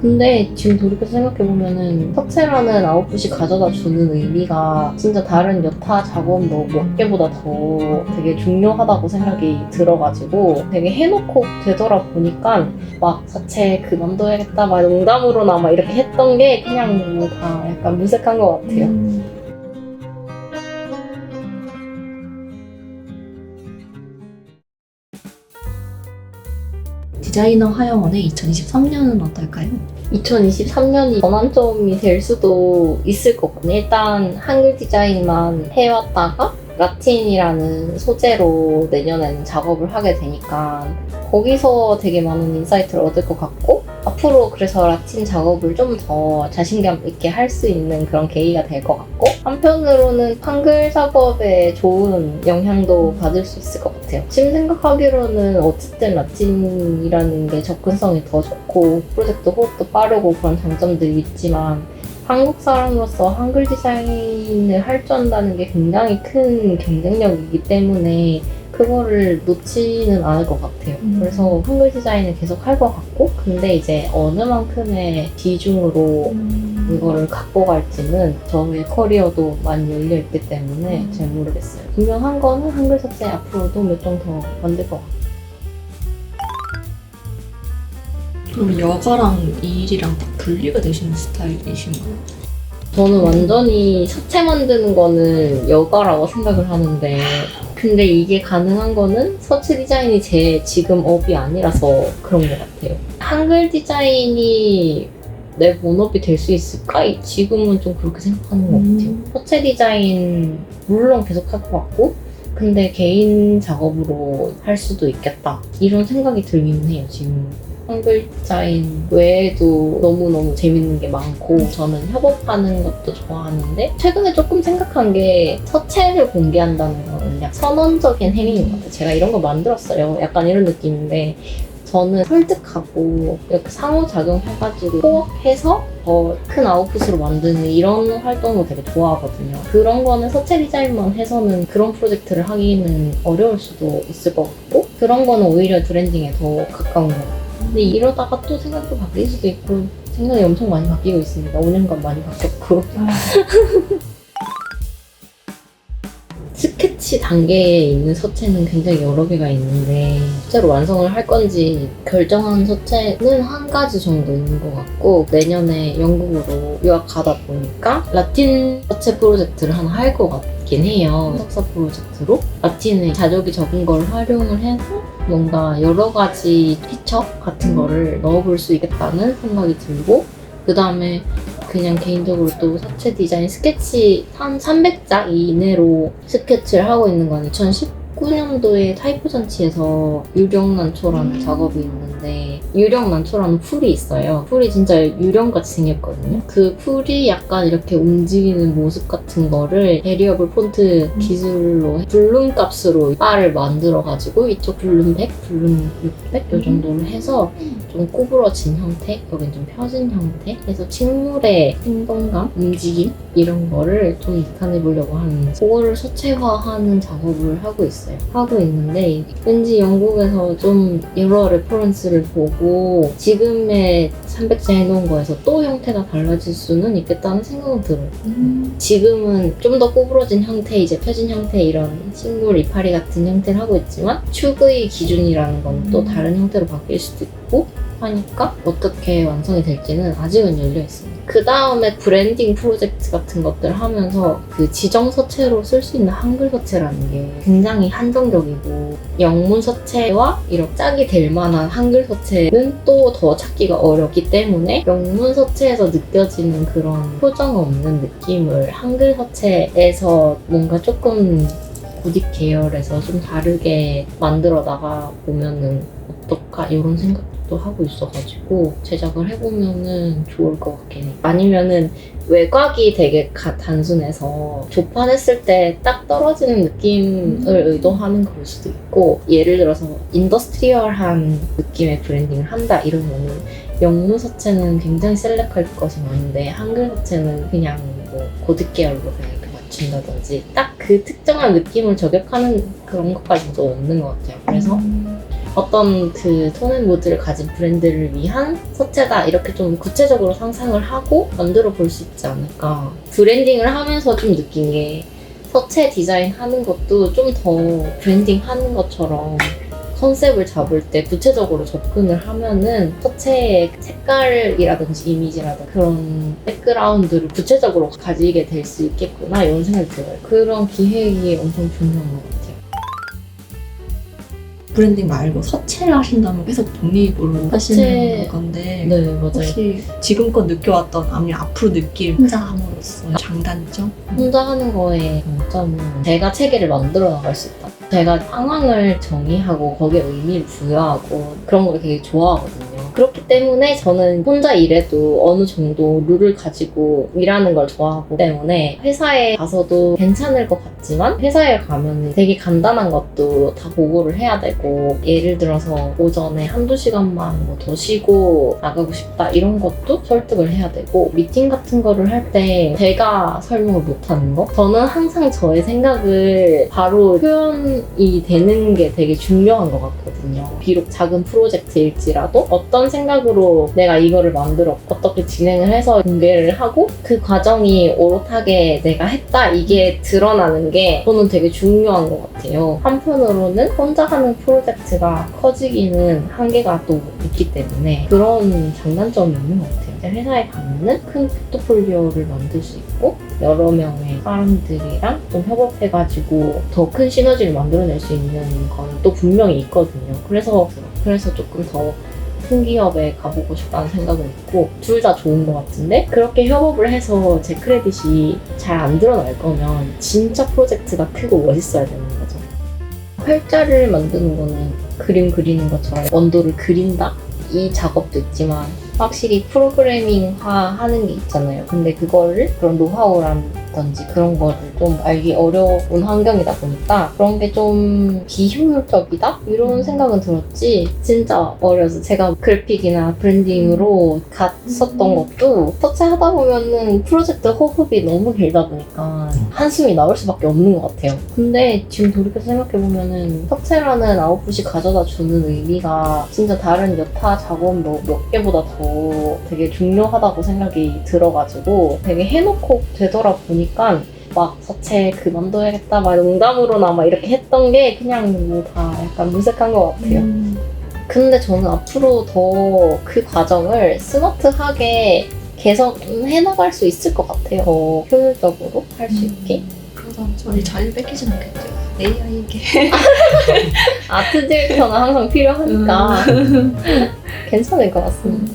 근데 지금 돌이켜서 생각해보면은 서체라는 아웃풋이 가져다 주는 의미가 진짜 다른 여타 작업 뭐 몇 개보다 더 되게 중요하다고 생각이 들어가지고 되게 해놓고 되돌아보니까 막 서체 그만둬야겠다 막 농담으로나 막 이렇게 했던 게 그냥 뭐 다 약간 무색한 것 같아요. 디자이너 하영원의 2023년은 어떨까요? 2023년이 전환점이 될 수도 있을 것 같네. 일단 한글 디자인만 해왔다가 라틴이라는 소재로 내년에는 작업을 하게 되니까 거기서 되게 많은 인사이트를 얻을 것 같고 앞으로 그래서 라틴 작업을 좀 더 자신감 있게 할 수 있는 그런 계기가 될 것 같고 한편으로는 한글 작업에 좋은 영향도 받을 수 있을 것 같아요. 지금 생각하기로는 어쨌든 라틴이라는 게 접근성이 더 좋고 프로젝트 호흡도 빠르고 그런 장점들이 있지만 한국 사람으로서 한글 디자인을 할 줄 안다는 게 굉장히 큰 경쟁력이기 때문에 그거를 놓지는 않을 것 같아요. 그래서 한글 디자인을 계속 할 것 같고 근데 이제 어느 만큼의 비중으로 이거를 갖고 갈지는 저의 커리어도 많이 열려있기 때문에 잘 모르겠어요. 분명한 거는 한글 서체 앞으로도 몇 종 더 만들 것 같아요. 그럼 여가랑 이 일이랑 딱 분리가 되시는 스타일이신가요? 저는 완전히 서체 만드는 거는 여가라고 생각을 하는데 근데 이게 가능한 거는 서체 디자인이 제 지금 업이 아니라서 그런 것 같아요. 한글 디자인이 내 본업이 될 수 있을까? 지금은 좀 그렇게 생각하는 것 같아요. 서체 디자인 물론 계속 할 것 같고 근데 개인 작업으로 할 수도 있겠다 이런 생각이 들긴 해요 지금. 한글 디자인 외에도 너무너무 재밌는 게 많고 저는 협업하는 것도 좋아하는데 최근에 조금 생각한 게 서체를 공개한다는 거는 약간 선언적인 행위인 것 같아요. 제가 이런 거 만들었어요. 약간 이런 느낌인데 저는 설득하고 이렇게 상호작용해가지고 코업해서 더 큰 아웃풋으로 만드는 이런 활동을 되게 좋아하거든요. 그런 거는 서체 디자인만 해서는 그런 프로젝트를 하기는 어려울 수도 있을 것 같고 그런 거는 오히려 브랜딩에 더 가까운 것 같아요. 근데 이러다가 또 생각도 바뀔 수도 있고 생각이 엄청 많이 바뀌고 있습니다. 5년간 많이 바뀌었고 스케치 단계에 있는 서체는 굉장히 여러 개가 있는데 실제로 완성을 할 건지 결정한 서체는 한 가지 정도 있는 것 같고 내년에 영국으로 유학 가다 보니까 라틴 서체 프로젝트를 하나 할 것 같긴 해요. 석사 프로젝트로 라틴에 자족이 적은 걸 활용을 해서 뭔가 여러 가지 피처 같은 거를 넣어볼 수 있겠다는 생각이 들고 그 다음에 그냥 개인적으로 또 서체 디자인 스케치 한 300자 이내로 스케치를 하고 있는 건 2019년도에 타이포 잔치에서 유령난초라는 작업이 있는데 유령난초라는 풀이 있어요. 풀이 진짜 유령같이 생겼거든요. 그 풀이 약간 이렇게 움직이는 모습 같은 거를 베리어블 폰트 기술로 블룸 값으로 바를 만들어가지고 이쪽 블룸 100, 블룸 600 이 정도로 해서 좀 구부러진 형태, 여긴 좀 펴진 형태 해서 식물의 행동감, 움직임 이런 거를 좀 나타내 보려고 하는 그거를 서체화하는 작업을 하고 있어요. 하고 있는데 왠지 영국에서 좀 여러 레퍼런스를 보고 지금의 300자 해놓은 거에서 또 형태가 달라질 수는 있겠다는 생각은 들어요. 지금은 좀 더 구부러진 형태, 이제 펴진 형태 이런 식물 이파리 같은 형태를 하고 있지만 축의 기준이라는 건 또 다른 형태로 바뀔 수도 있고 하니까 어떻게 완성이 될지는 아직은 열려 있습니다. 그 다음에 브랜딩 프로젝트 같은 것들 하면서 그 지정 서체로 쓸 수 있는 한글 서체라는 게 굉장히 한정적이고 영문 서체와 이렇게 짝이 될 만한 한글 서체는 또 더 찾기가 어렵기 때문에 영문 서체에서 느껴지는 그런 표정 없는 느낌을 한글 서체에서 뭔가 조금 고딕 계열에서 좀 다르게 만들어 나가 보면은 어떨까 이런 생각도 하고 있어가지고 제작을 해보면은 좋을 것 같긴 해. 아니면은 외곽이 되게 단순해서 조판했을 때 딱 떨어지는 느낌을 의도하는 걸 수도 있고 예를 들어서 인더스트리얼한 느낌의 브랜딩을 한다 이러면은 영문 서체는 굉장히 셀렉할 것이 많은데 한글 서체는 그냥 뭐 고딕 계열로 그냥 이렇게 맞춘다든지 딱 그 특정한 느낌을 저격하는 그런 것까지도 없는 것 같아요. 그래서 어떤 그 톤앤모드를 가진 브랜드를 위한 서체다 이렇게 좀 구체적으로 상상을 하고 만들어 볼 수 있지 않을까. 브랜딩을 하면서 좀 느낀 게 서체 디자인 하는 것도 좀 더 브랜딩 하는 것처럼 컨셉을 잡을 때 구체적으로 접근을 하면은 서체의 색깔이라든지 이미지라든지 그런 백그라운드를 구체적으로 가지게 될 수 있겠구나 이런 생각이 들어요. 그런 기획이 엄청 중요한 것 같아요. 브랜딩 말고 서체를 하신다면 계속 독립으로 하시는 건데 네, 맞아요. 혹시 지금껏 느껴왔던 아니면 앞으로 느낄 혼자 함으로써 장단점? 혼자 하는 거의 장점은 제가 체계를 만들어 나갈 수 있다. 제가 상황을 정의하고 거기에 의미를 부여하고 그런 걸 되게 좋아하거든요. 그렇기 때문에 저는 혼자 일해도 어느 정도 룰을 가지고 일하는 걸 좋아하고 때문에 회사에 가서도 괜찮을 것 같지만 회사에 가면 되게 간단한 것도 다 보고를 해야 되고 예를 들어서 오전에 한두 시간만 뭐 더 쉬고 나가고 싶다 이런 것도 설득을 해야 되고 미팅 같은 거를 할 때 제가 설명을 못하는 거 저는 항상 저의 생각을 바로 표현이 되는 게 되게 중요한 것 같거든요. 비록 작은 프로젝트일지라도 어떤 생각으로 내가 이거를 만들었고 어떻게 진행을 해서 공개를 하고 그 과정이 오롯하게 내가 했다 이게 드러나는 게 저는 되게 중요한 것 같아요. 한편으로는 혼자 하는 프로젝트가 커지기는 한계가 또 있기 때문에 그런 장단점이 있는 것 같아요. 회사에 가면은 큰 포트폴리오를 만들 수 있고 여러 명의 사람들이랑 좀 협업해가지고 더 큰 시너지를 만들어낼 수 있는 건 또 분명히 있거든요. 그래서 조금 더 큰 기업에 가보고 싶다는 생각은 있고 둘 다 좋은 것 같은데 그렇게 협업을 해서 제 크레딧이 잘 안 드러날 거면 진짜 프로젝트가 크고 멋있어야 되는 거죠. 활자를 만드는 거는 그림 그리는 것처럼 원도를 그린다? 이 작업도 있지만 확실히 프로그래밍화 하는 게 있잖아요. 근데 그거를 그런 노하우라든지 그런 거를 좀 알기 어려운 환경이다 보니까 그런 게 좀 비효율적이다? 이런 생각은 들었지. 진짜 어려서 제가 그래픽이나 브랜딩으로 갔었던 것도 서체 하다 보면은 프로젝트 호흡이 너무 길다 보니까 한숨이 나올 수밖에 없는 것 같아요. 근데 지금 돌이켜서 생각해보면은 서체라는 아웃풋이 가져다 주는 의미가 진짜 다른 여타 작업 몇 개보다 더 되게 중요하다고 생각이 들어가지고 되게 해놓고 되돌아 보니까 막 서체 그만둬야겠다 막 농담으로나 막 이렇게 했던 게 그냥 뭐 다 약간 무색한 것 같아요. 근데 저는 앞으로 더 그 과정을 스마트하게 개선해 나갈 수 있을 것 같아요. 더 효율적으로 할 수 있게. 그러다 저희 자리를 뺏기진 않겠죠? AI에게 아트 디렉터는 항상 필요하니까 괜찮을 것 같습니다.